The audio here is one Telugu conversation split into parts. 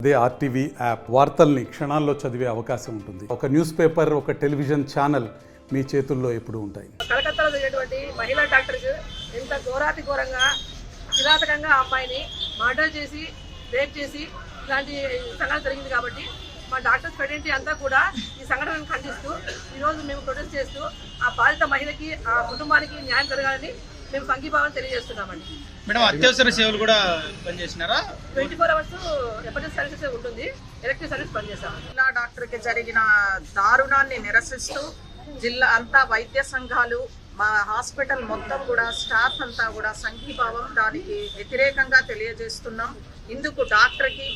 అదే ఆర్టీవీ యాప్ వార్తల్ని క్షణాల్లో చదివే అవకాశం ఉంటుంది. ఒక న్యూస్ పేపర్, ఒక టెలివిజన్ ఛానల్ మీ చేతుల్లో ఎప్పుడూ ఉంటాయి. కలకత్తాలో జరిగినటువంటి మహిళా డాక్టర్స్ ఎంత ఘోరాతి ఘోరంగా కిరాతకంగా ఆ అమ్మాయిని మర్డర్ చేసి రేప్ చేసి ఇలాంటి సంఘటన జరిగింది. కాబట్టి మా డాక్టర్స్ ఫెడరెంటీ అంతా కూడా ఈ సంఘటనను ఖండిస్తూ ఈరోజు మేము ప్రొటెస్ట్ చేస్తూ ఆ బాధిత మహిళకి ఆ కుటుంబానికి న్యాయం జరగాలని మేము సంఘీభావం తెలియజేస్తున్నామండి. మేడం, అత్యవసర సేవలు కూడా పనిచేసినారా? 24 hours ఎమర్జెన్సీ సర్వీసెస్ ఉంటుంది, ఎలక్టివ్ సర్వీస్ పనిచేస్తాం. జిల్లా డాక్టర్కి జరిగిన దారుణాన్ని నిరసిస్తూ జిల్లా అంతా వైద్య సంఘాలు, మా హాస్పిటల్ మొత్తం కూడా స్టాఫ్ అంతా కూడా సంఘీభావం దానికి వ్యతిరేకంగా తెలియజేస్తున్నాం. ఇందుకు డాక్టర్కి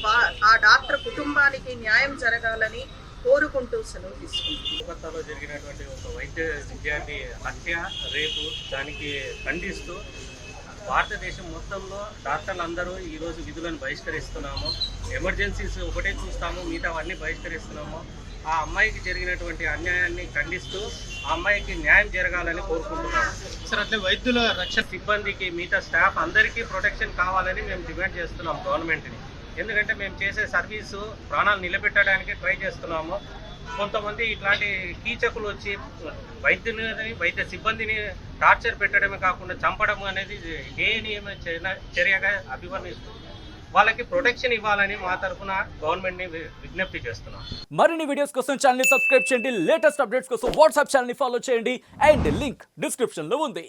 ఆ డాక్టర్ కుటుంబానికి న్యాయం జరగాలని కోరుకుంటూ సెలవు తీసుకుంటాం. కోల్కతాలో జరిగినటువంటి ఒక వైద్య విద్యార్థి హత్య, రేపు దానికి ఖండిస్తూ భారతదేశం మొత్తంలో డాక్టర్లందరూ ఈరోజు విధులను బహిష్కరిస్తున్నాము. ఎమర్జెన్సీస్ ఒకటే చూస్తాము, మిగతా అవన్నీ బహిష్కరిస్తున్నాము. ఆ అమ్మాయికి జరిగినటువంటి అన్యాయాన్ని ఖండిస్తూ ఆ అమ్మాయికి న్యాయం జరగాలని కోరుకుంటున్నాము. సార్, అట్లే వైద్యుల రక్షణ సిబ్బందికి, మిగతా స్టాఫ్ అందరికీ ప్రొటెక్షన్ కావాలని మేము డిమాండ్ చేస్తున్నాం గవర్నమెంట్ని. ఎందుకంటే మేము చేసే సర్వీసు ప్రాణాలు నిలబెట్టడానికి ట్రై చేస్తున్నాము. కొంతమంది ఇట్లాంటి కీచకులు వచ్చి వైద్య సిబ్బందిని టార్చర్ పెట్టడమే కాకుండా చంపడం అనేది హేయనీయమైన చర్యగా అభివర్ణిస్తుంది. వాళ్ళకి ప్రొటెక్షన్ ఇవ్వాలని మా తరఫున గవర్నమెంట్ని విజ్ఞప్తి చేస్తున్నాం. మరిన్ని వీడియోస్ కోసం ఛానల్ ని సబ్స్క్రైబ్ చేయండి. లేటెస్ట్ అప్డేట్స్ కోసం వాట్సాప్ ఛానల్ ని ఫాలో చేయండి. అండ్ లింక్ డిస్క్రిప్షన్ లో ఉంది.